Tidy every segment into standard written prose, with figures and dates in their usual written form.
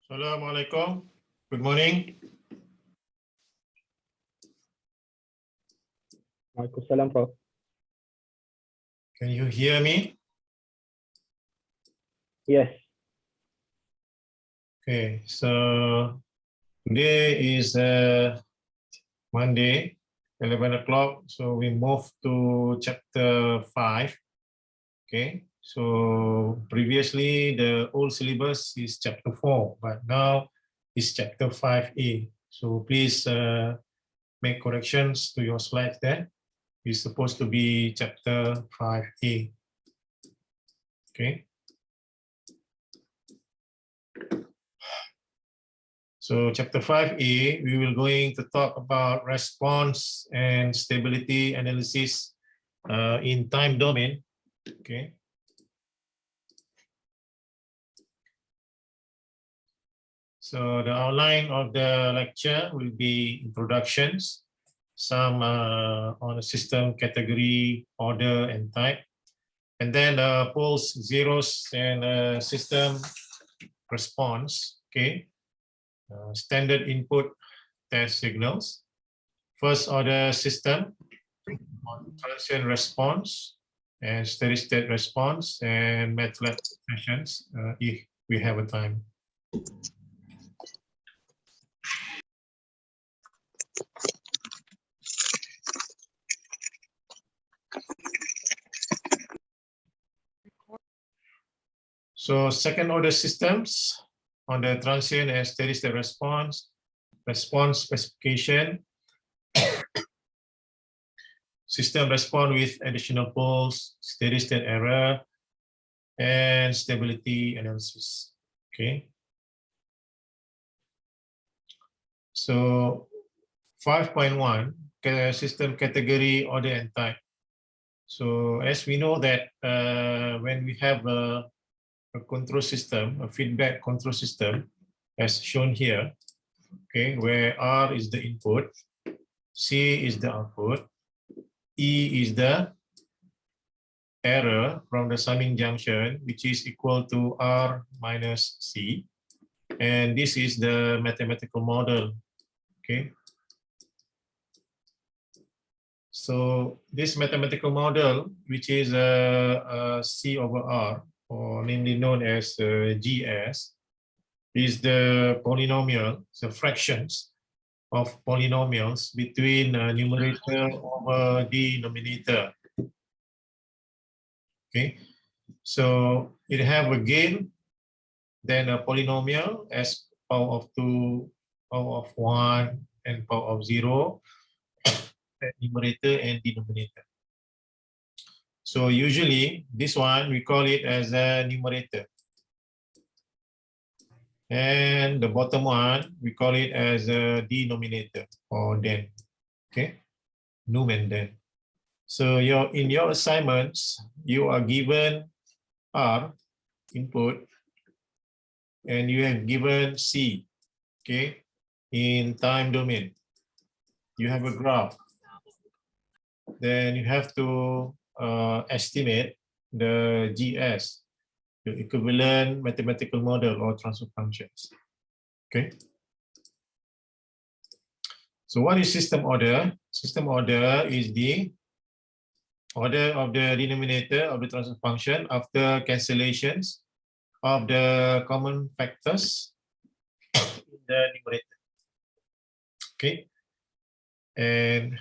Assalamualaikum. Good morning. Waalaikumsalam, Prof. Can you hear me? Yes. Okay, so today is Monday, 11 o'clock. So we move to chapter 5. Okay, so previously the old syllabus is chapter 4, but now it's chapter 5A. So please make corrections to your slides there. It's supposed to be chapter 5A. Okay. So chapter 5A, we will going to talk about response and stability analysis in time domain. Okay. So the outline of the lecture will be introductions, some on a system category, order, and type, and then polls, zeros, and system response. Okay. Standard input test signals, first order system, transient response, and steady state response, and MATLAB sessions if we have a time. So second order systems on the transient and steady state response specification, system respond with additional poles, steady state error, and stability analysis. Okay. So 5.1 system category, order, and type. So as we know that when we have a control system, a feedback control system, as shown here, okay, where R is the input, C is the output, E is the error from the summing junction, which is equal to R minus C. And this is the mathematical model, okay? So this mathematical model, which is C over R, or namely known as GS, is the polynomial, the fractions of polynomials between numerator over denominator. Okay, so it have a gain, then a polynomial as power of 2, power of 1, and power of 0, numerator and denominator. So usually this one we call it as a numerator, and the bottom one we call it as a denominator or den. Okay, num and den. So in your assignments you are given R input and you have given C, okay, in time domain. You have a graph. Then you have to estimate the GS, the equivalent mathematical model or transfer functions. Okay. So what is system order? System order is the order of the denominator of the transfer function after cancellations of the common factors in the numerator. Okay. And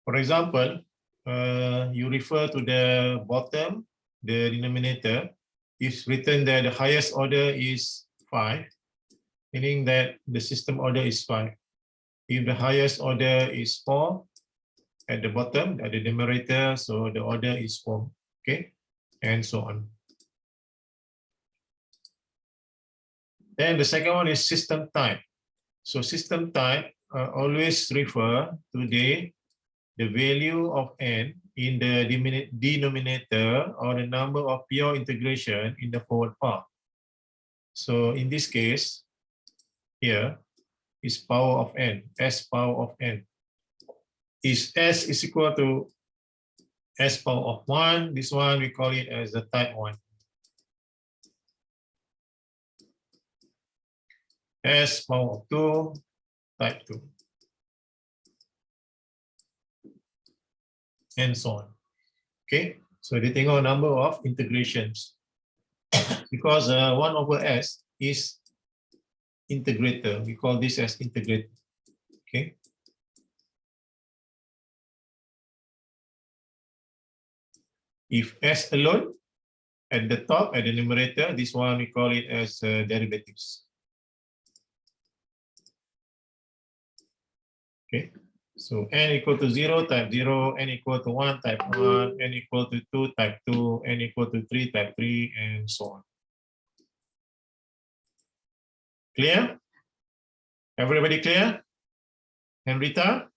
for example, you refer to the bottom, the denominator is written that the highest order is 5, meaning that the system order is 5. If the highest order is 4 at the bottom, at the numerator, so the order is 4, okay, and so on. Then the second one is system type. So system type always refer to the value of n in the denominator or the number of pure integration in the forward part. So in this case, here is power of n, s power of n. Is s is equal to s power of 1, this one we call it as the type 1. S power of 2 type 2, and so on. Okay, so dia tengok number of integrations because 1 over S is integrator. We call this as integrator. Okay. If S alone at the top, at the numerator, this one we call it as derivatives. Okay. So n equal to 0 type 0, n equal to 1 type 1, n equal to 2 type 2, n equal to 3 type 3, and so on. Clear? Everybody clear? Henrita?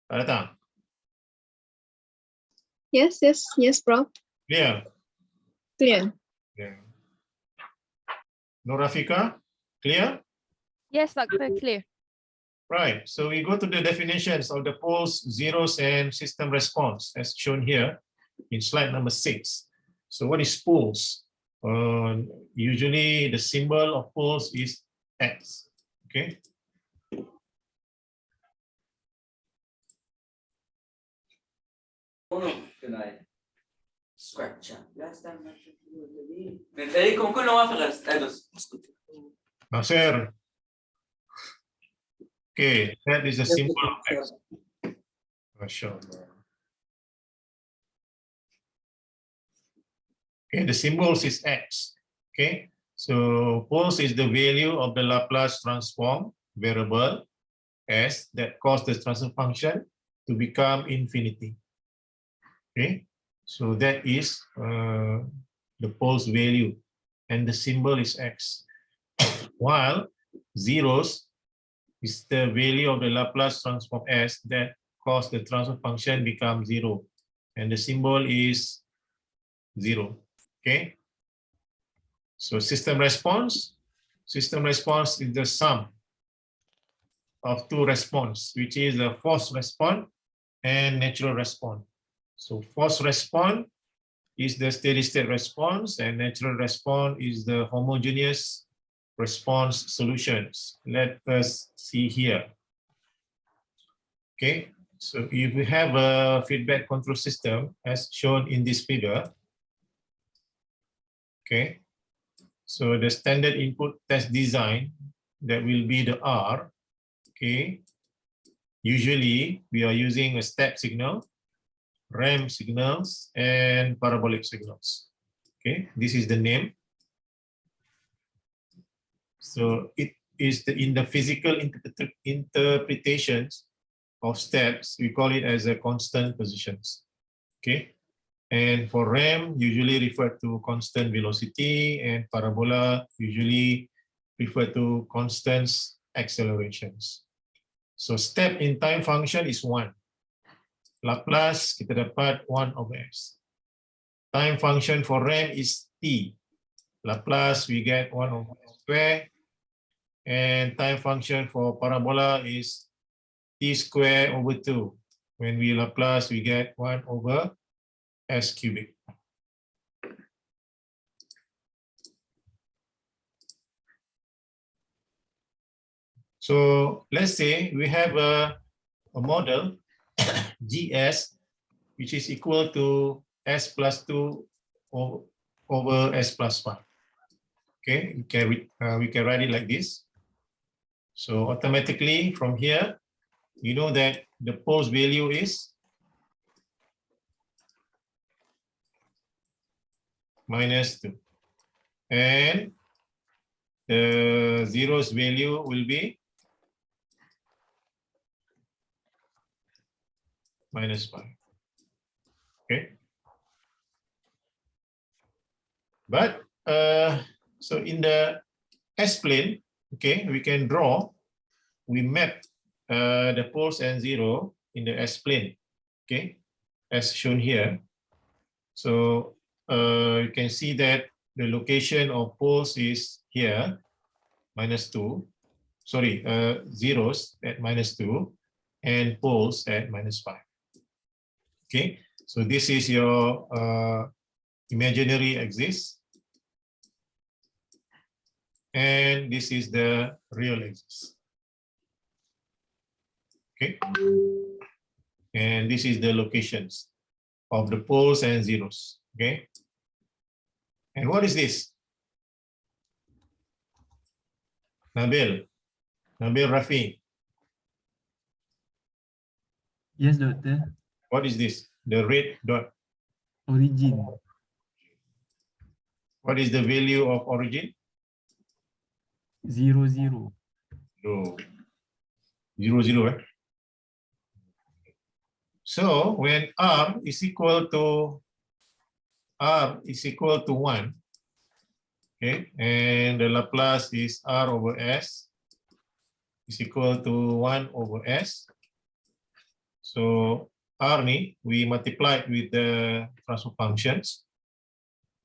Datang? Yes, bro. Clear? Clear. Yeah. Norafika? Clear? Yes, Doctor, clear. Right. So we go to the definitions of the poles, zeros, and system response as shown here in slide number 6. So what is poles? Usually the symbol of poles is X. Okay. Nasir. Okay, that is the symbol of X. MashaAllah. Okay, the symbols is X. Okay, so poles is the value of the Laplace transform variable S that cause the transfer function to become infinity. Okay, so that is the poles value, and the symbol is X. While zeros is the value of the Laplace transform S that cause the transfer function become 0, and the symbol is 0. Okay. So system response is the sum of two response, which is the forced response and natural response. So forced response is the steady state response, and natural response is the homogeneous response solutions. Let us see here. Okay, so if we have a feedback control system as shown in this figure, okay, so the standard input test design, that will be the R. Okay, usually we are using a step signal, ramp signals, and parabolic signals. Okay, this is the name. So it is in the physical interpretations of steps, we call it as a constant positions. Okay, and for ramp usually refer to constant velocity, and parabola usually refer to constant accelerations. So step in time function is 1. Laplace kita dapat 1 over S. Time function for ramp is T. Laplace we get 1 over S square. And time function for parabola is T square over 2. When we Laplace, we get 1 over S cubic. So let's say we have a model GS, which is equal to S plus 2 over S plus 5. Okay, we can write it like this. So automatically from here, you know that the poles value is -2, and the zeros value will be -5. Okay, but so in the S plane, okay, we can draw, we map the poles and zero in the S plane, okay, as shown here. So you can see that the location of poles is here, -2, sorry, zeros at -2, and poles at -5. Okay, so this is your imaginary axis. and this is the real axis. Okay, and this is the locations of the poles and zeros. Okay, and what is this? Nabil Rafi, Yes, doctor. what is this? The red dot. Origin. What is the value of origin? 0, 0. No. 0, 0, eh? So when R is equal to 1, okay, and the Laplace is R over S is equal to 1 over S. So R ni, we multiply it with the transfer functions,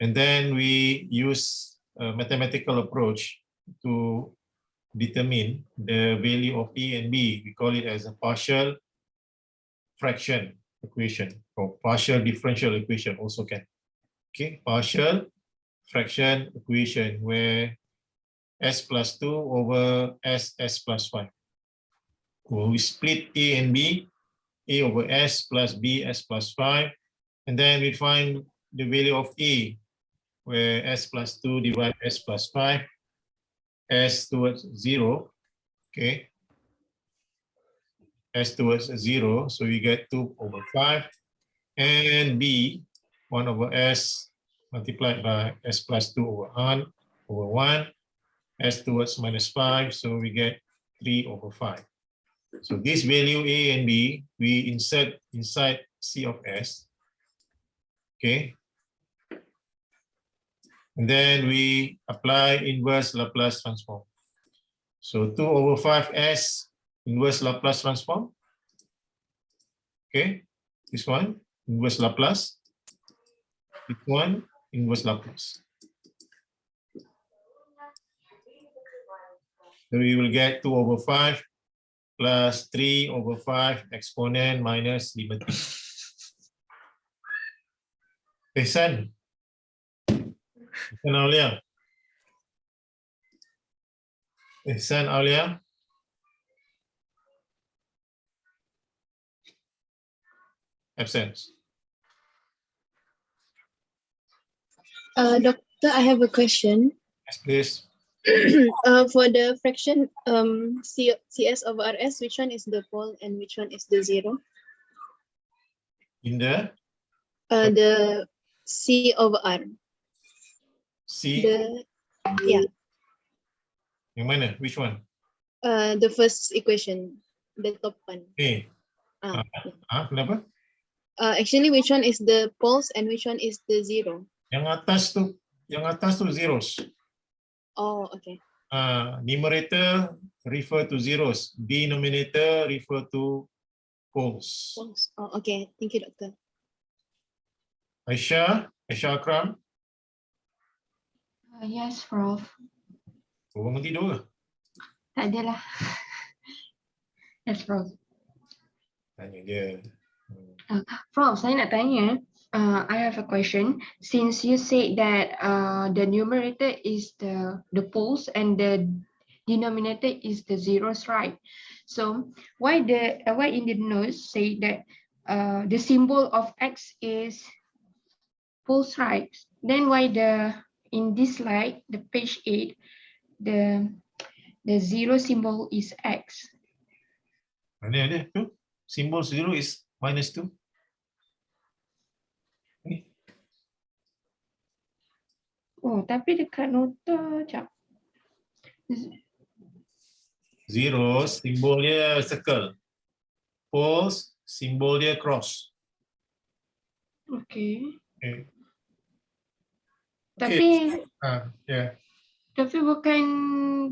and then we use a mathematical approach to determine the value of A and B. We call it as a partial fraction equation or partial differential equation also can. Okay, partial fraction equation where S plus 2 over S plus 5. We split A and B, A over S plus B S plus 5, and then we find the value of A where S plus 2 divided S plus 5, S towards 0, okay, S towards 0, so we get 2 over 5, and B, 1 over S multiplied by S plus 2 over 1, S towards minus 5, so we get 3 over 5. So this value A and B, we insert inside C of S, okay? And then we apply inverse Laplace transform. So 2 over 5S inverse Laplace transform, okay? This one, inverse Laplace. This one, inverse Laplace. So we will get 2 over 5 plus 3 over 5 exponent minus liberty. Ihsan. Ihsan Aulia. Ihsan Aulia. Absence. Doctor, I have a question. Yes, please. For the fraction CS over RS, which one is the pole and which one is the zero? In the The C over R. C, Yeah, yang mana? Which one? the first equation, the top one. A. Yeah. Kenapa? Actually, which one is the poles and which one is the zero? Yang atas tu zeros. Oh, okay. Numerator refer to zeros. Denominator refer to poles. Poles. Oh, okay. Thank you, doctor. Aisyah Akram. Yes, Prof. Bangun tidur ke? Tak adalah. Yes, Prof. Tanya dia. Prof, saya nak tanya. I have a question. Since you said that the numerator is the poles and the denominator is the zeros, right? So why in the notes say that the symbol of X is poles, right? Then why in this slide, the page 8, the zero symbol is X? Mana ada tu? Symbol zero is minus 2. Oh, tapi dekat nota, jap. Zero, simbol dia circle. Poles, simbol dia cross. Okay. Okay. Tapi Yeah. tapi bukan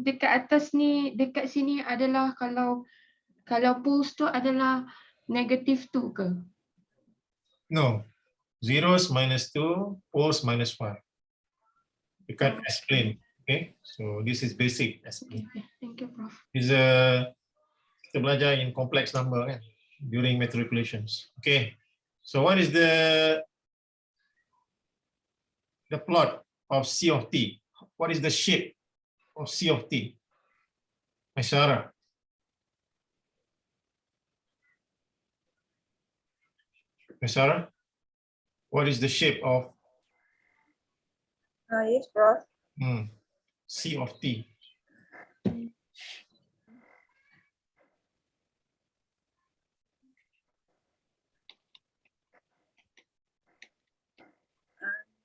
dekat atas ni, dekat sini adalah kalau poles tu adalah negative 2 ke? No. Zeros minus 2, poles minus 5. You can explain. Okay. So this is basic explain. Okay, thank you, Prof. Is kita belajar in complex number kan during matriculations. Okay. So what is the plot of C of T? What is the shape of C of T? Sarah. Sarah, what is the shape of Yes, Prof. C of T?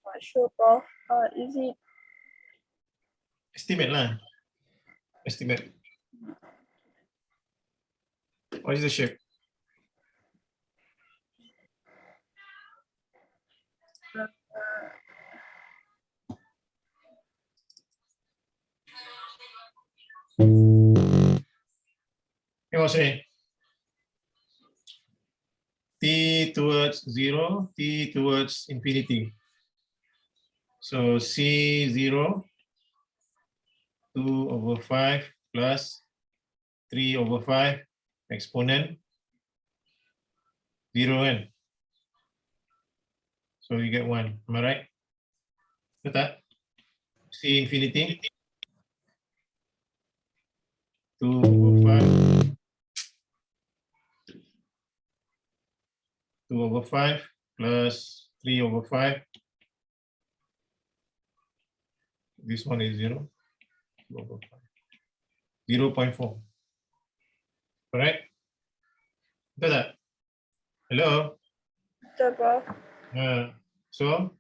Not sure, Prof. Is it Estimate lah. Estimate. What is the shape? You was saying T towards 0, T towards infinity. So C0, 2/5 plus 3/5 exponent 0 n. So you get 1. Am I right? Betul? C infinity 2/5 plus 3/5. This one is 0. 0.4. Correct? Betul tak? Hello? betul, Prof? So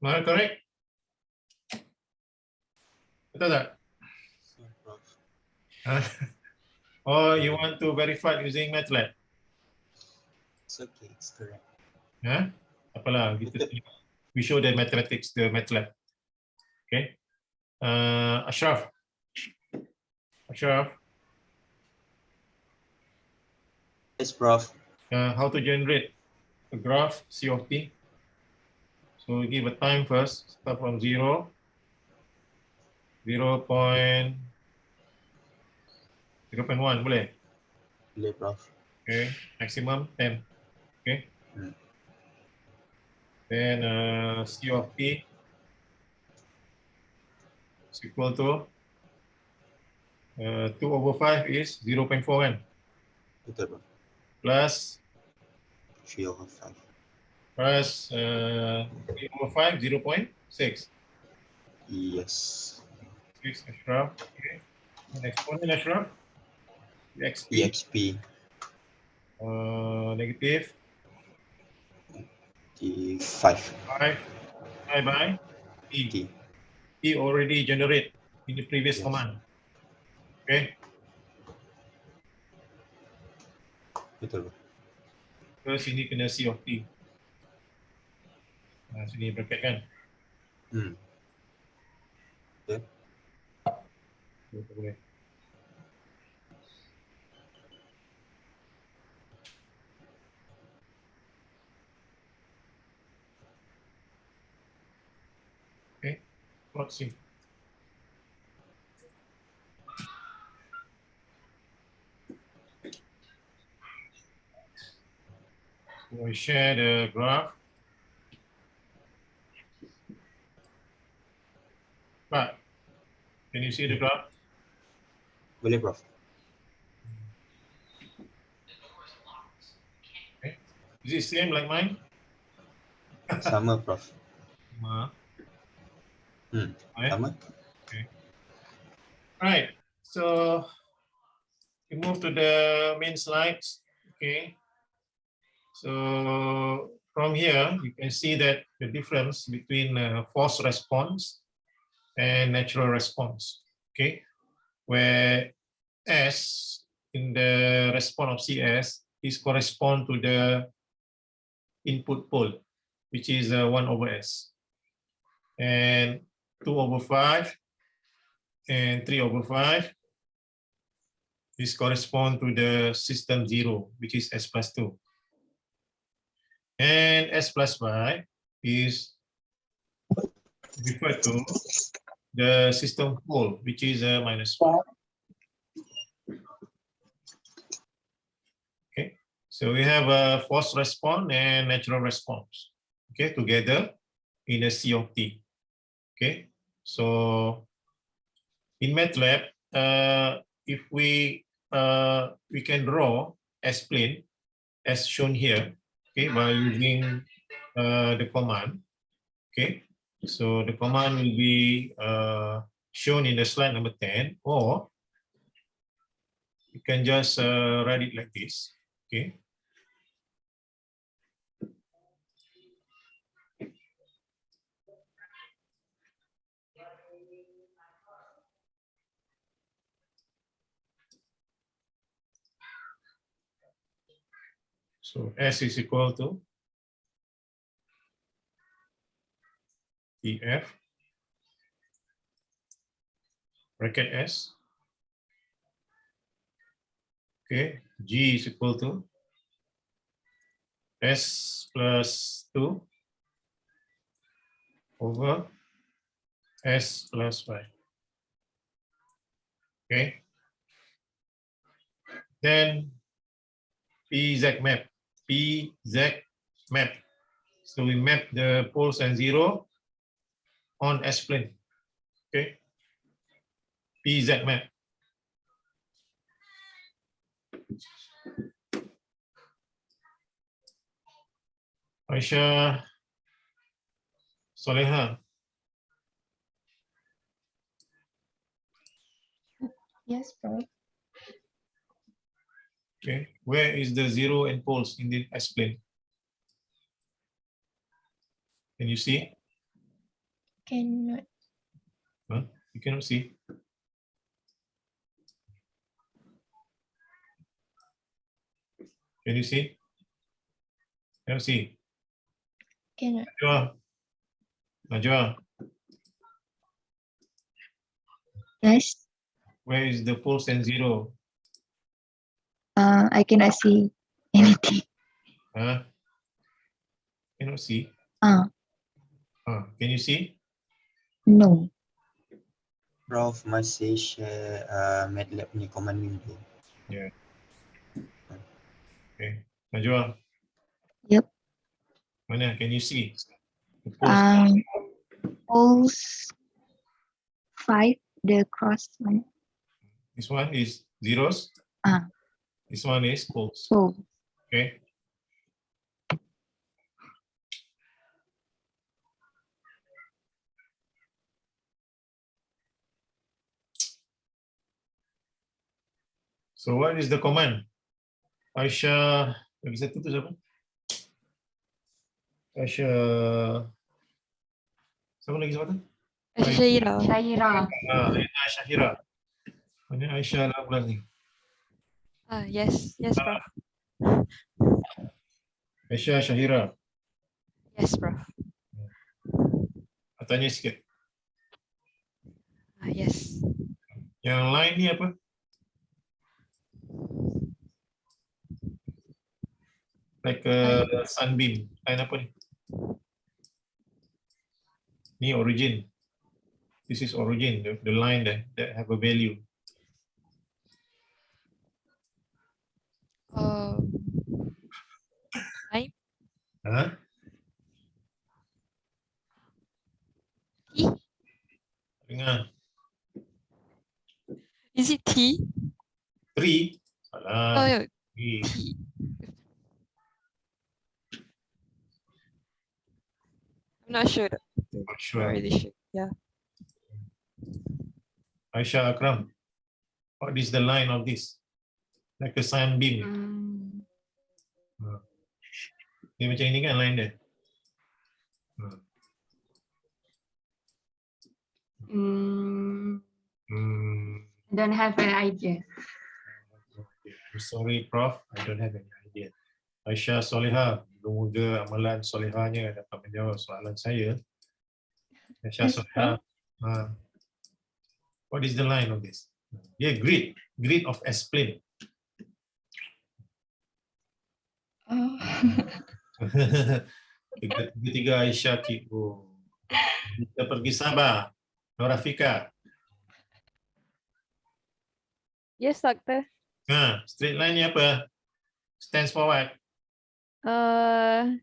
am I correct? Betul tak? Or you want to verify using MATLAB? It's okay, it's correct. Apalah, kita we show the mathematics, the MATLAB. Okay. Ashraf. Yes, Prof. How to generate a graph C of T? So we give a time first, start from 0, 0.1, boleh? Boleh, Prof. Okay, maximum 10. Okay. Then C of T is equal to 2/5 is 0.4 kan? Betul, Prof. Plus 3/5. plus 3/5, 0.6. Yes. 6 Ashraf. Okay. And exponent Ashraf. XP. EXP. Negative T5. 5 by T. T. T already generate in the previous Yes. command. Okay. Betul, Prof. Terus ini kena C of T. Sini bracket kan. Betul. Boleh. Okay. Plot C. So we share the graph. But can you see the graph? Boleh, Prof. Okay. Is it same like mine? Sama, Prof. Right. Sama. Okay. All right. So we move to the main slides. Okay. So from here, you can see that the difference between force response and natural response. Okay. Where S in the response of CS is correspond to the input pole, which is 1/S. And 2/5 and 3/5 is correspond to the system 0, which is S+2. And S+5 is refer to the system pole, which is a -1. Okay, so we have a forced response and natural response, okay, together in a C of T. Okay, so in MATLAB, if we can draw S-plane as shown here, okay, by using the command. Okay, so the command will be shown in the slide number 10, or you can just write it like this. Okay. So S is equal to EF bracket S. Okay, G is equal to S plus 2 over S plus 5. Okay. Then PZ map. PZ map. So we map the poles and zero on S-plane. Okay. PZ map. Aisyah Soleha. Yes, Prof. Okay. Where is the zero and poles in the S-plane? Can you see? Cannot. Huh? You cannot see. Can you see? Cannot see. Cannot. Najwa. Najwa. Yes, Where is the poles and zero? I cannot see anything. Huh? Cannot see. Can you see? No. Prof masih share MATLAB punya command window. Yeah. Okay. Najwa. Yep. Mana? Can you see? The poles. Poles 5, the cross one. This one is zeros. This one is poles. So, Okay. So what is the command? Aisyah, lagi satu tu siapa? Aisyah, siapa lagi siapa tu? Shaira. Shaira. Aisyah Syahira. Mana Aisyah 18 ni? Yes, yes, Prof. Aisyah Syahira. Yes, Prof. Tanya sikit. Yes. Yang lain ni apa? Like a sunbeam. Lain apa ni? Ni origin. This is origin, the line that have a value. Time. Huh? T. Dengar. Is it T? 3. Salah. yeah. T. T. I'm not sure. Not Not sure. really sure. Yeah. Aisyah Akram. What is the line of this? Like a sunbeam. Dia macam ini kan line dia? Don't have an idea. I'm sorry, Prof. I don't have any idea. Aisyah Soleha, moga amalan solehanya dapat menjawab soalan saya. Aisyah Yes, Soleha, what is the line of this? Yeah, grid of S-plane. Tiga Aisyah cikgu. Kita pergi Sabah. Norafika. Yes, doctor. Straight line ni apa? Stands for what? Uh,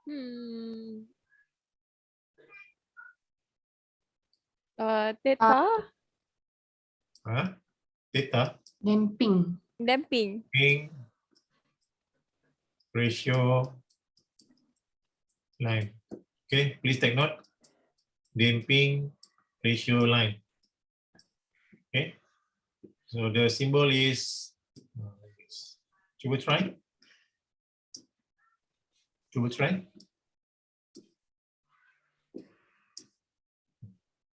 hmm. Theta. Theta. Damping. Damping. Damping ratio line. Okay, please take note. Damping ratio line. Okay, so the symbol is. Cuba try. Cuba try.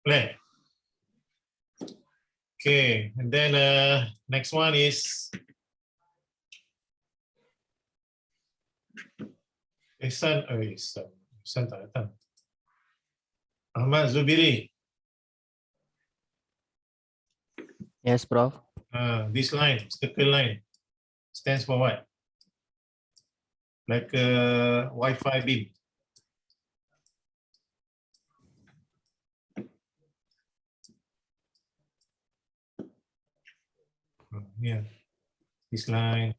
Play. Okay, and then next one is Ihsan. Ihsan tak datang. Ahmad Zubiri. Yes, Prof. This line, circle line, stands for what? Like a Wi-Fi beam. Yeah, this line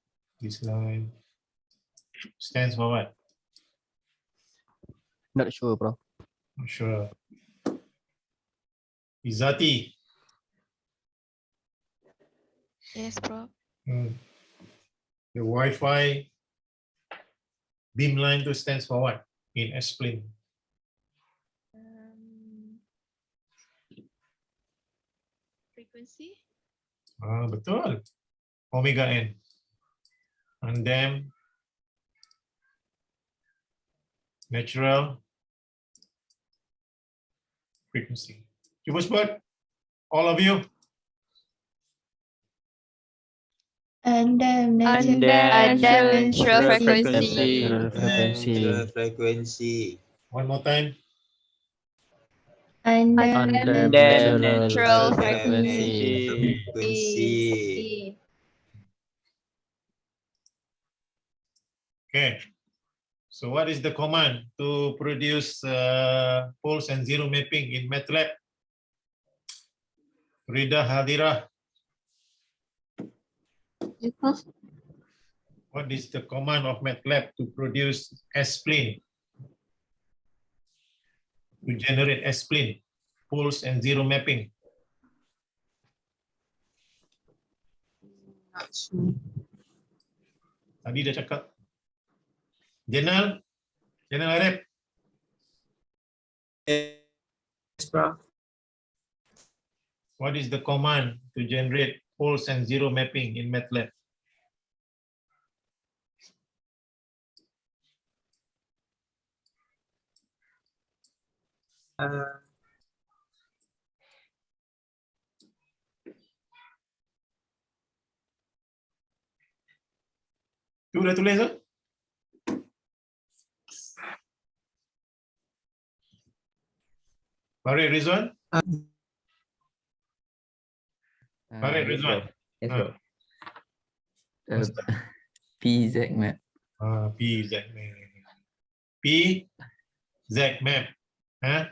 stands for what? Not sure, Prof. Not sure. Izati. Yes, Prof. The Wi-Fi beam line to stands for what in S-plane? Frequency. Betul. Omega n. And then natural frequency. Cuba sebut, all of you. And then Natural frequency. Natural frequency. Natural frequency. One more time. under Under natural frequency. Frequency. Okay. So what is the command to produce poles and zero mapping in MATLAB? Rida Hadirah. What is the command of MATLAB to produce S-plane? To generate S-plane, poles and zero mapping. Tadi dah cakap. Jenal Arif. Yes, Prof. What is the command to generate poles and zero mapping in MATLAB? Tu dah tulis tu? Farid Rizwan? Farid Rizwan. Yes, Ah. Prof. PZ map. PZ map. PZ map. Huh?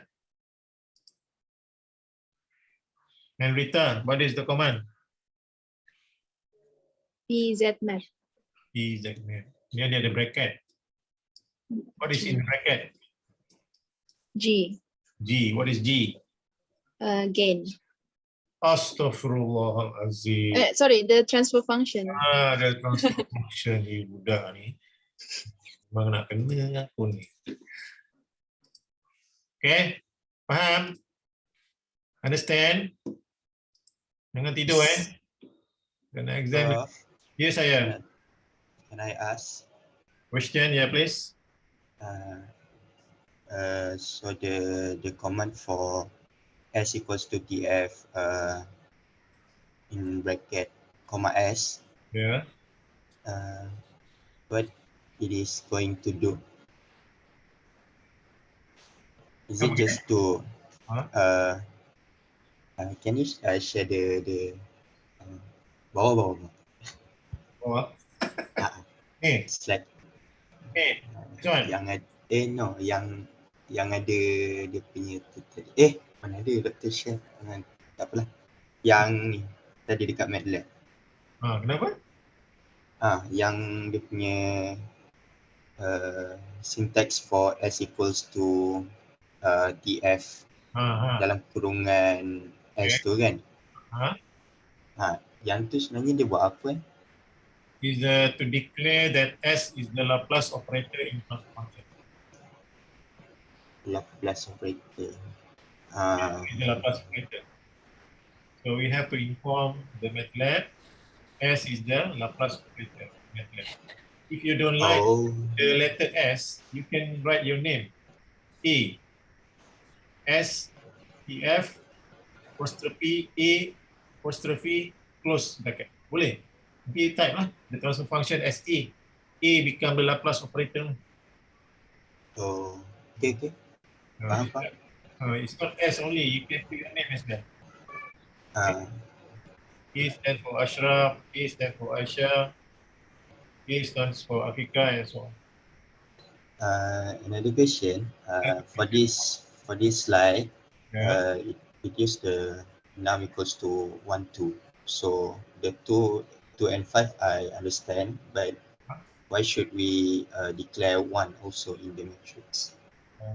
And Rita, what is the command? PZ map. PZ map. Ni dia ada bracket. What is in bracket? G. G. What is G? Gain. Astaghfirullahalazim. Sorry, the transfer function. Ada transfer function ni budak ni. Memang nak kena aku ni. Okay, faham? Understand? Jangan tidur Kena exam. Prof, Ya saya. can I ask? Question, yeah please. So the command for S equals to TF in bracket comma S, Yeah. what it is going to do? Is it Okay. just to can you share the bawah? Oh. Eh, It's like which one? yang yang ada dia punya tu tadi. Mana ada Dr. Chef? Tak apalah. Yang ni tadi dekat MATLAB. Kenapa? Yang dia punya syntax for S equals to TF dalam kurungan S tu kan. Yang tu sebenarnya dia buat apa? Is to declare that S is the Laplace operator in transfer function. Laplace operator. Is the Laplace operator. So we have to inform the MATLAB S is the Laplace operator. MATLAB. If you don't like the letter S, you can write your name. A S T F apostrophe A apostrophe close bracket. Boleh. Nanti type lah the transfer function as A. A become the Laplace operator. Okay. Faham. It's not S only. You can put your name as well. A stands for Ashraf. A stands for Aisyah. A stands for Afika and so on. Another question. For this slide, it use the num equals to 1, 2. So the 2 and 5 I understand, but why should we declare 1 also in the matrix?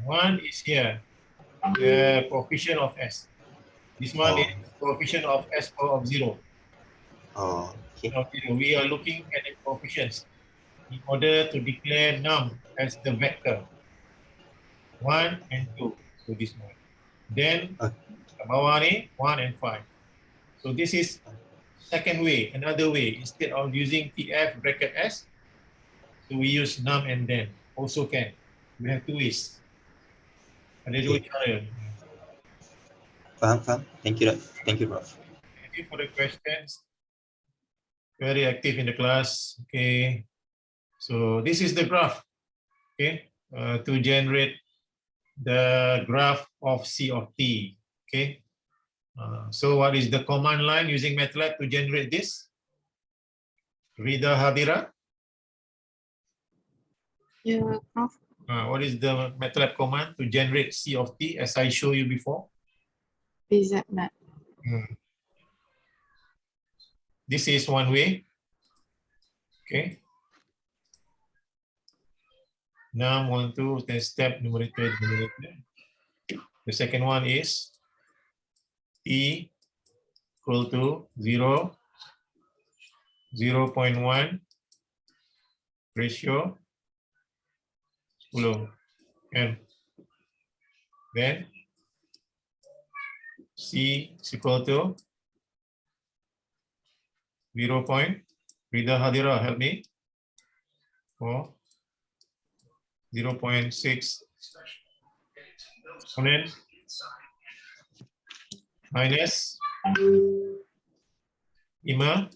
1 is here, the coefficient of S. This one is coefficient of S power of 0. Okay. We are looking at the coefficients in order to declare num as the vector. 1 and 2. So this one. Then bawah ni 1 and 5. So this is second way, another way. Instead of using TF bracket S, so we use num and then. Also can. We have 2 ways. Ada 2 cara. Faham. Thank you, Prof. Thank you for the questions. Very active in the class. Okay. So this is the graph. Okay. To generate the graph of C of T. Okay. So what is the command line using MATLAB to generate this? Rida Hadira? Yeah, Prof. What is the MATLAB command to generate C of T as I showed you before? FUA'AD. This is one way. Okay. Num 1, 2, then step numerator, denominator. The second one is T equal to 0, 0.1 ratio 10 M. Then C is equal to 0. Rida Hadira, help me. For 0.6. And then minus 5.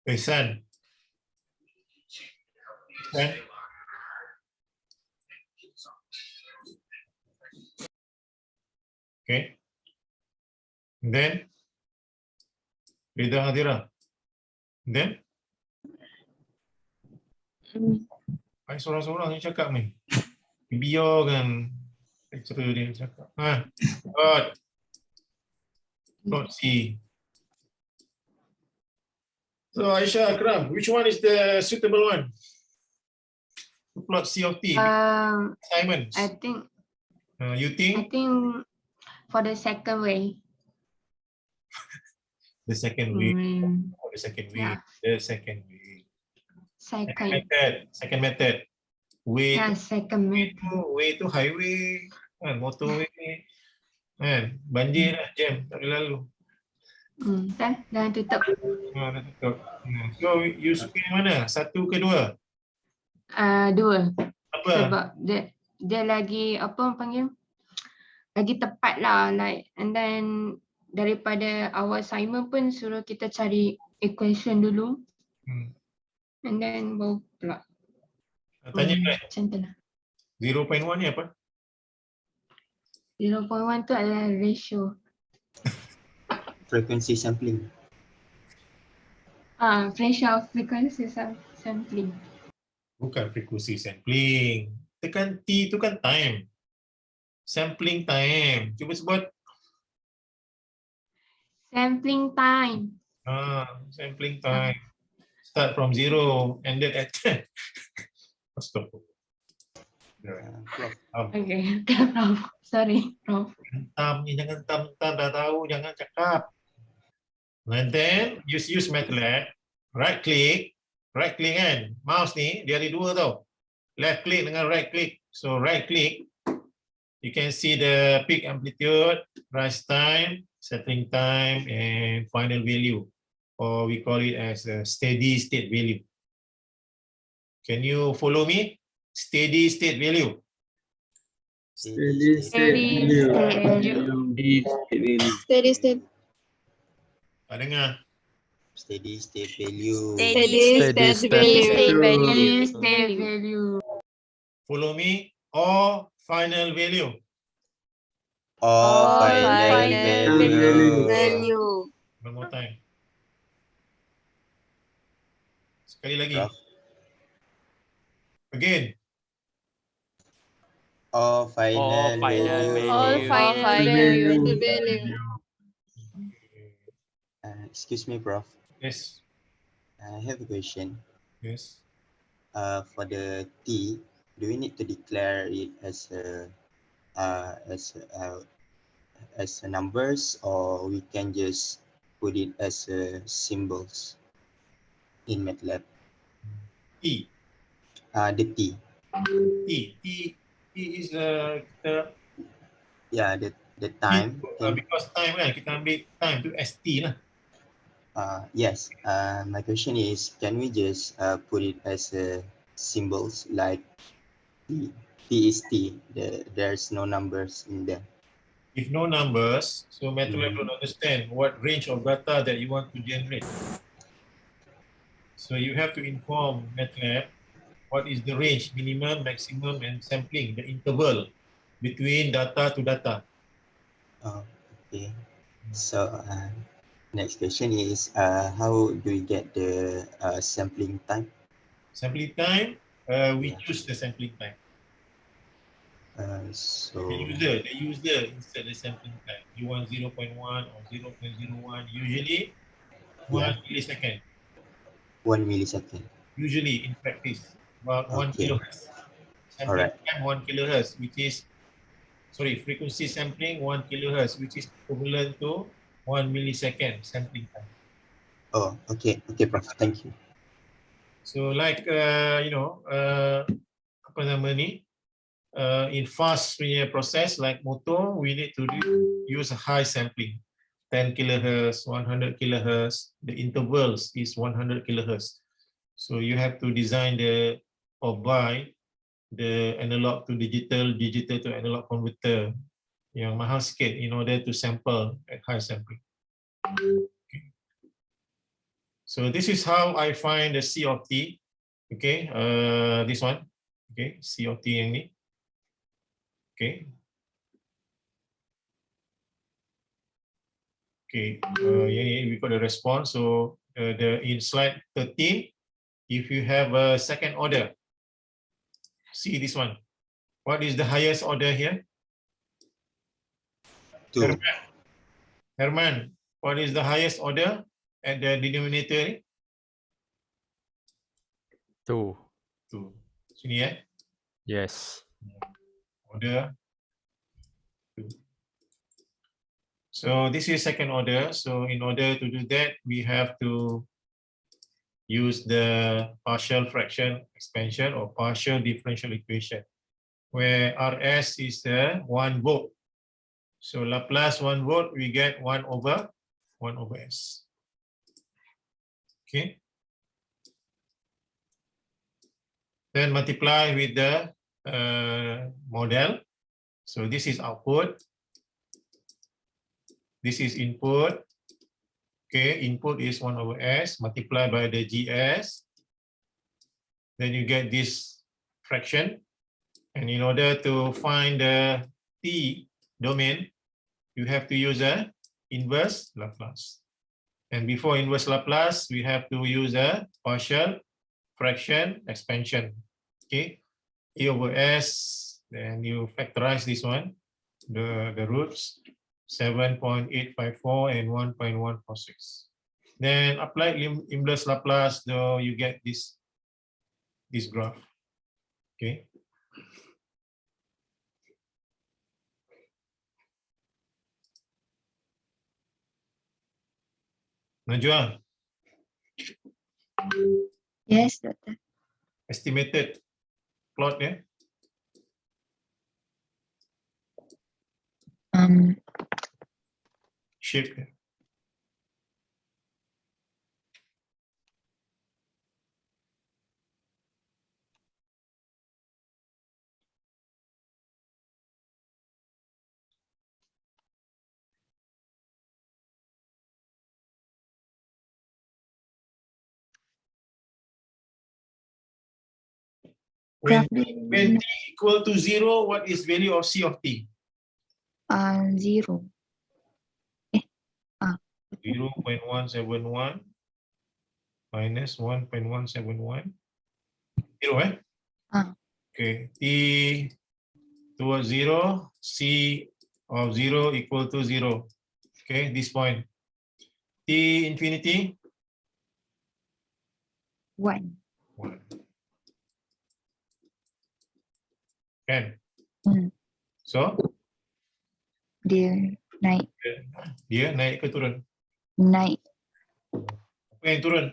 Pesan. Okay. And then Rida Hadira. And then ay seorang-seorang yang cakap ni. Biarkan lecturer dia cakap. Not C. So Aisyah Akram, which one is the suitable one? To plot C of T. Simon. I think. You think? I think for the second way. The second way. The second way. Yeah. The second way. Second method. Way. Yeah, second method. Way to highway. Motorway. Banjir lah, jam. Tak boleh lalu. Dah tutup. Dah tutup. So you suka yang mana? 1 ke 2? 2. Apa? Sebab dia lagi apa orang panggil? Lagi tepat lah, like, and then daripada awal assignment pun suruh kita cari equation dulu. And then baru plot. Tanya right. Macam tu lah. 0.1 ni apa? 0.1 tu adalah ratio. Frequency sampling. Ratio of frequency sampling. Bukan frekuensi sampling. Tekan T itu kan time. Sampling time. Cuba sebut. Sampling time. Sampling time. Start from 0, ended at 10. Stop. Prof. Okay, Prof. Sorry, Prof. Tam ni jangan tam dah tahu, jangan cakap. And then use MATLAB, right click kan. Mouse ni dia ada dua tau. Left click dengan right click. So right click, you can see the peak amplitude, rise time, settling time, and final value, or we call it as a steady state value. Can you follow me? Steady state value. Steady Steady state value. Steady state. Tak dengar. Steady state value. Steady Steady state state value. Steady state value. Follow me, or final value. Or final value. Value. One more time. Sekali lagi. Prof. Again. Or final value. All final value. Value. Excuse me, Prof. Yes. I have a question. Yes. For the T, do we need to declare it as a numbers, or we can just put it as symbols in MATLAB? T. The T. T is the Yeah, the time. because time kan, kita ambil time tu ST lah. Yes. My question is, can we just put it as symbols like T? T is T. There's no numbers in there. If no numbers, so MATLAB don't understand what range of data that you want to generate. So you have to inform MATLAB what is the range, minimum, maximum, and sampling, the interval between data to data. Okay. So next question is, how do we get the sampling time? Sampling time, we choose the sampling time. So The user instead the sampling time. You want 0.1 or 0.01, usually 1 millisecond. 1 millisecond. Usually in practice, about 1 Okay. kilohertz. Sampling Alright. time 1 kilohertz, which is, frequency sampling 1 kilohertz, which is equivalent to 1 millisecond sampling time. Oh, okay. Okay, Prof. Thank you. So like, apa nama ni? In fast punya process like motor, we need to use a high sampling, 10 kilohertz, 100 kilohertz. The intervals is 100 kilohertz. So you have to design or buy the analog to digital, digital to analog converter yang mahal sikit in order to sample at high sampling. Okay. So this is how I find the C of T. Okay, this one. Okay, C of T yang ni. Okay. Okay, we got the response. So in slide 13, if you have a second order, see this one. What is the highest order here? 2. Herman, what is the highest order at the denominator? 2. 2. Sini ya. Yes. Order 2. So this is second order. So in order to do that, we have to use the partial fraction expansion or partial differential equation, where Rs is the 1 volt. So Laplace 1 volt, we get 1 over S. Okay. Then multiply with the model. So this is output. This is input. Okay, input is 1 over S multiplied by the GS. Then you get this fraction. And in order to find the t domain, you have to use a inverse Laplace. And before inverse Laplace, we have to use a partial fraction expansion. Okay, A over S, then you factorize this one, the roots, 7.854 and 1.146. Then apply inverse Laplace, though you get this graph. Okay. Najwa, Yes, Doctor. estimated plot ya? Shape ya? When t equal to 0, what is value of C of t? 0. 0.171 minus 1.171. 0, eh? Okay, t towards 0, C of 0 equal to 0. Okay, this point. T infinity? 1. 1. Kan? So? Dia naik. Dia naik ke turun? Naik. Apa yang turun?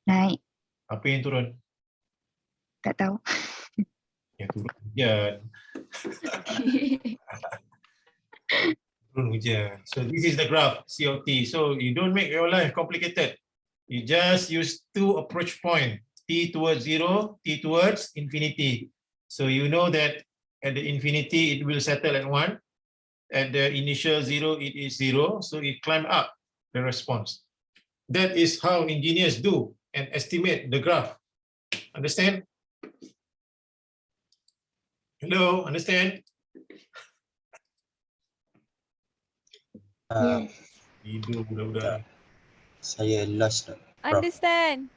Naik. Apa yang turun? Tak tahu. Yang turun hujan. Turun hujan. So this is the graph, C of t. So you don't make your life complicated. You just use two approach points, t towards 0, t towards infinity. So you know that at the infinity, it will settle at 1. At the initial 0, it is 0. So it climb up the response. That is how engineers do and estimate the graph. Understand? Hello, understand? Yes. Tidur budak-budak. Saya lost, Prof. Understand.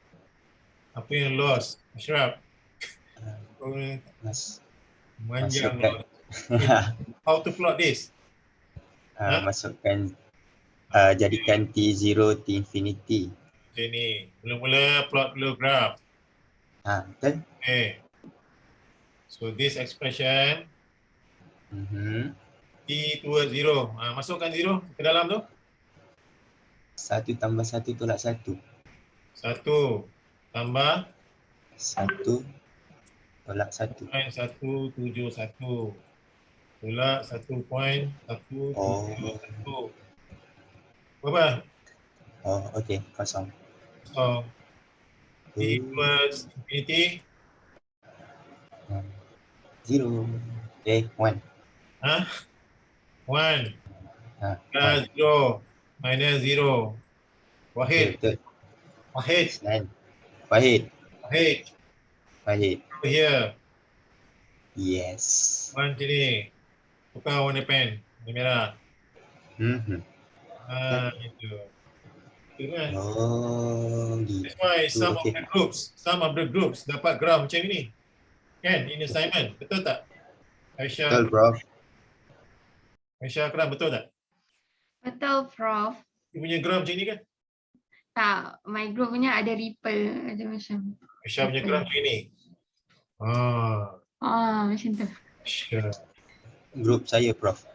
Apa yang lost? Ashraf? Manjang. Masukkan. How to plot this? Masukkan, jadikan T0 T infinity. Macam ni. Mula-mula plot dulu graph. Betul? Okay. So this expression T towards 0. Masukkan 0 ke dalam tu. 1 tambah 1 tolak 1. 1 tambah 1 tolak 1. 1.171 tolak 1.171. Berapa? Oh, okey, kosong. So T towards infinity. 0. 1. 1 plus 0 minus 0. Wahid. Betul. Wahid. Wahid. Wahid. Wahid. Over here. Yes. 1 sini. Tukar warna pen. Warna merah. Itu. Itu kan? Oh, gitu. That's why some of the groups dapat graph macam ini. Kan? In assignment. Betul tak? Aisyah. Betul, Prof. Aisyah Akram, betul tak? Betul, Prof. Dia punya graph macam ni kan? Tak, my group punya ada ripple. Ada macam. Aisyah punya graph macam ni. Macam tu. Aisyah. Grup saya, Prof.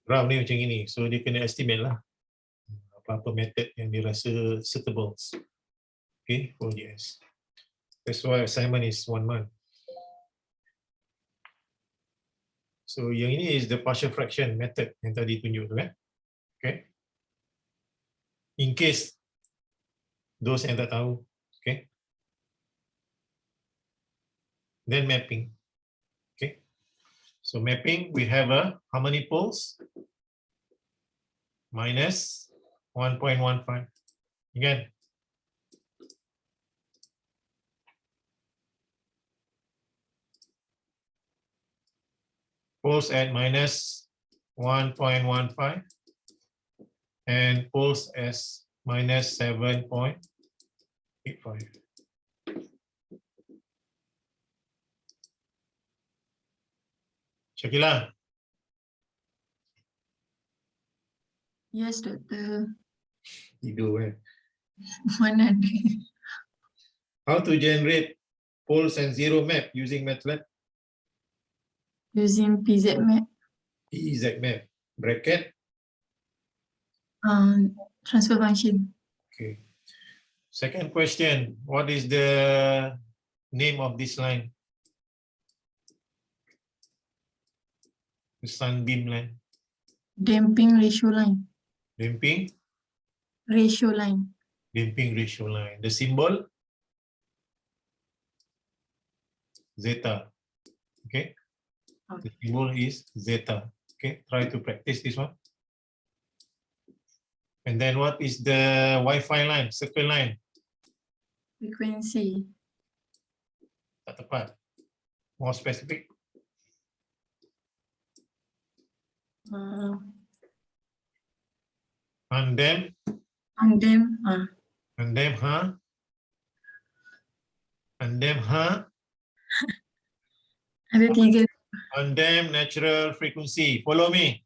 Graph ni macam ini. So dia kena estimate lah. Apa-apa method yang dia rasa suitable. Okay, for yes. That's why assignment is 1 month. So yang ini is the partial fraction method yang tadi tunjuk tu kan. Okay. In case those yang tak tahu. Okay. Then mapping. Okay. So mapping, we have a how many poles? Minus 1.15. Again. poles at minus 1.15 and poles as minus 7.85. Shakila, Yes, Doctor. tidur eh. Mana ada? How to generate poles and zero map using MATLAB? Using PZ map, PZ map, bracket. transfer function. Okay. Second question, what is the name of this line? The sunbeam line. Damping ratio line. Damping Ratio line. ratio line. The symbol zeta. Okay. The symbol is zeta. Okay. Try to practice this one. And then what is the Wi-Fi line? Circle line. Frequency. Tak tepat. More specific. Undamp. Undamp. Undamp, huh? Undamp, huh? Ada tiga. Undamp natural frequency. Follow me.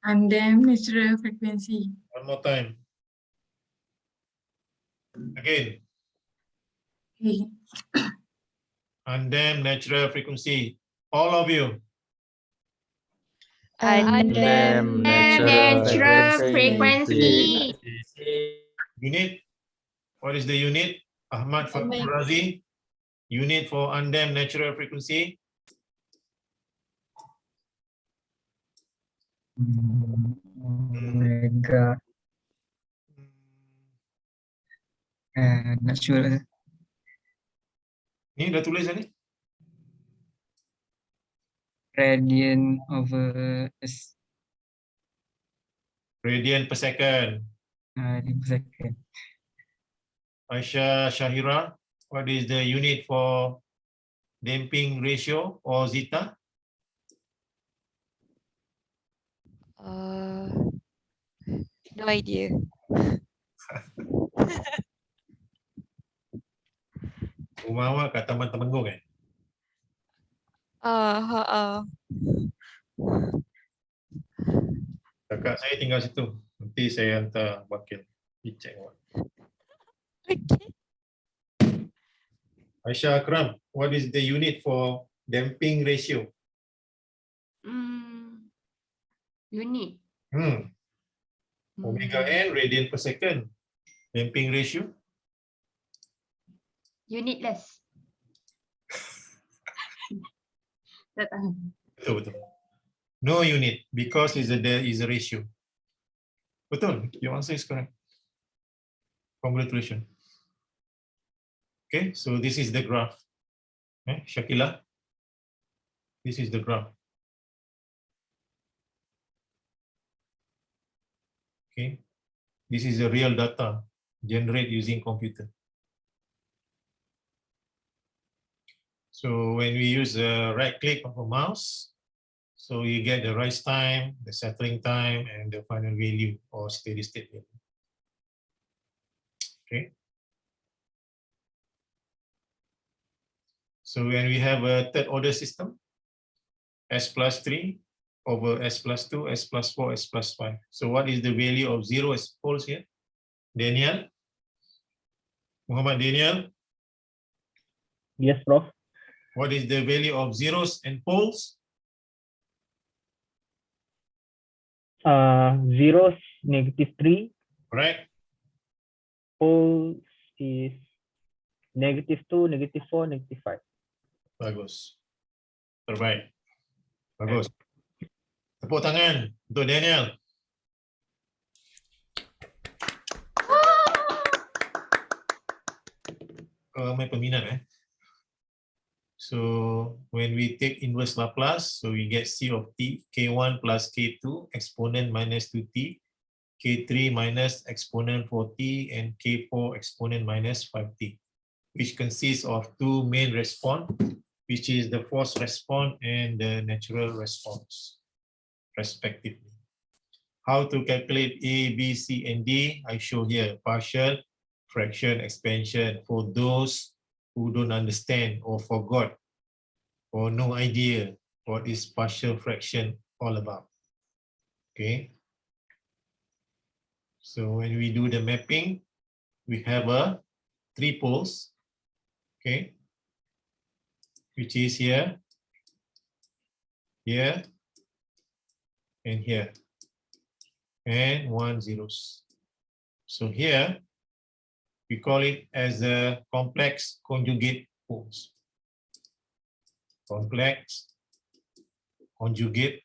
Undamp natural frequency. One more time. Again. Okay. Undamp natural frequency. All of you. Undamp natural frequency. Unit. What is the unit? Ahmad Razi. Unit for undamp natural frequency. Omega. Not sure. Ni dah tulis ni? Radian over S. Radian per second. Per second. Aisha Shahira, what is the unit for damping ratio or zeta? No idea. Rumah awak kat Taman Temenggung eh? Kakak saya tinggal situ. Nanti saya hantar wakil. Pergi check awak. Aisha Akram, what is the unit for damping ratio? Unit. Omega n radian per second. Damping ratio? Unitless. Tak tahu. Betul. No unit because there is a ratio. Betul. Your answer is correct. Congratulations. Okay, so this is the graph. Shakila, this is the graph. Okay, this is the real data generated using computer. So when we use the right click of a mouse, so you get the rise time, the settling time, and the final value or steady state value. Okay. So when we have a third order system, S plus 3 over S plus 2, S plus 4, S plus 5. So what is the value of zero as poles here? Daniel? Muhammad Daniel? Yes, Prof. What is the value of zeros and poles? Zeros, -3. Right. Poles is -2, -4, -5. Bagus. Terbaik. Bagus. Tepuk tangan untuk Daniel. Ramai peminat eh. So when we take inverse Laplace, so we get C of t, K1 plus K2 exponent minus 2t, K3 minus exponent 4t, and K4 exponent minus 5t, which consists of two main response which is the forced response and the natural response, respectively. How to calculate A, B, C, and D? I show here partial, fraction, expansion for those who don't understand or forgot or no idea what is partial fraction all about. Okay. So when we do the mapping, we have a 3 poles, okay, which is here, here, and here, and 1 zeros. So here, we call it as a complex conjugate poles. Complex conjugate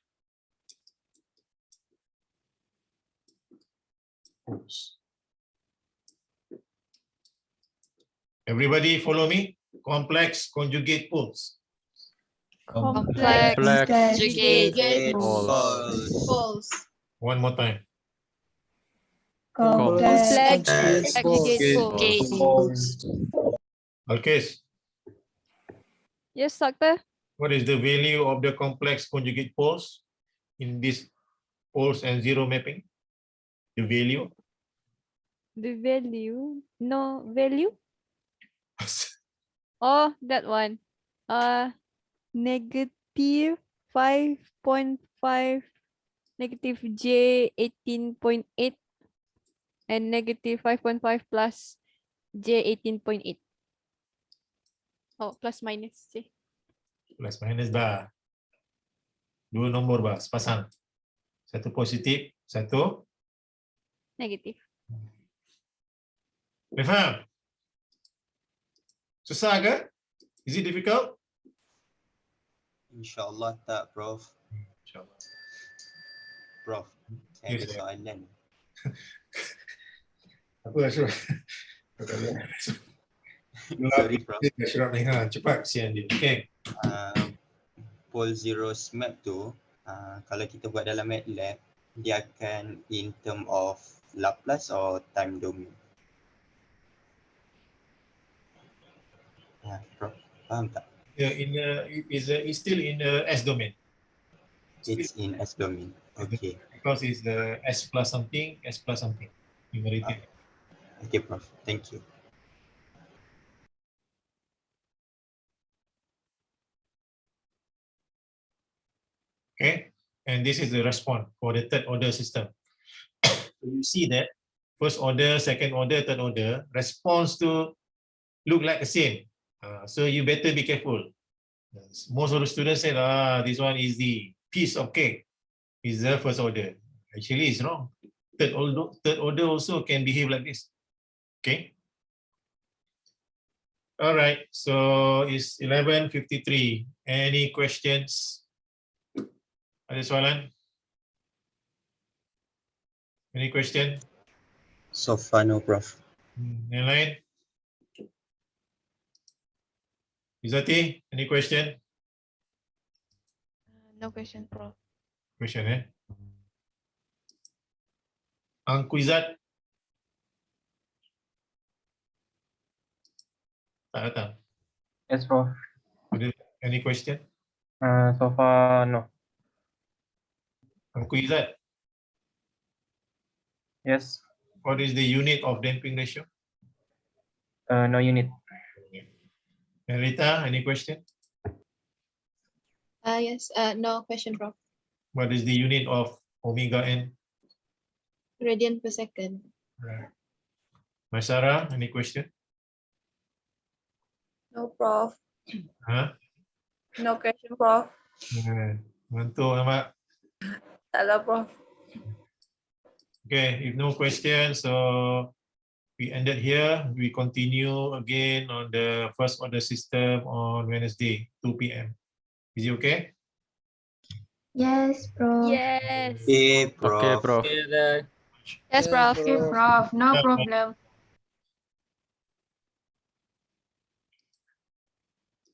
poles. Everybody follow me? Complex conjugate poles. Complex conjugate False. One more time. complex Complex conjugate poles. Alkes, Yes, doctor. what is the value of the complex conjugate poles in this poles and zero mapping? The value? The value? No value? Oh, that one. Negative 5.5, negative J 18.8, and negative 5.5 plus J 18.8. Oh, plus minus J. Plus minus dah. Dua nombor bah, sepasang. Satu positif, satu Negative. dah faham? Susah ke? Is it difficult? InsyaAllah tak, Prof. InsyaAllah. Prof, saya Yes, ada soalan. Apa Ashraf? Sorry, Prof. Ashraf ni, cepat sian dia. Okay. Pole zeros map tu, kalau kita buat dalam MATLAB, dia akan in term of Laplace or time domain. Prof, faham tak? Yeah, it's still in the S domain. It's in S domain. Okay. Because it's the S plus something, numerator. Okay, Prof. Thank you. Okay, and this is the response for the third order system. So you see that first order, second order, third order response to look like the same. So you better be careful. Most of the students said, this one is the piece of cake. Is the first order. Actually, it's wrong. Third order also can behave like this. Okay. All right. So it's 11:53. Any questions? Ada soalan? Any question? So far, no, Prof. Yang lain? Izzati, any question? No question, Prof. Question, eh? Angku Izzat? Tak datang. Yes, Prof. Any question? So far, no. Angku Izzat, Yes. what is the unit of damping ratio? No unit. And Rita, any question? Yes, no question, Prof. What is the unit of omega n? Radian per second. Right. Masyara, any question? No, Prof. Huh? No question, Prof. Ngantuk amat. Tak ada, Prof. Okay, if no questions, so we ended here. We continue again on the first order system on Wednesday, 2 p.m. Is it okay? Yes, Prof. Yes. Okay, Prof. Okay, Prof. Yes, Prof. Okay, Prof. No problem.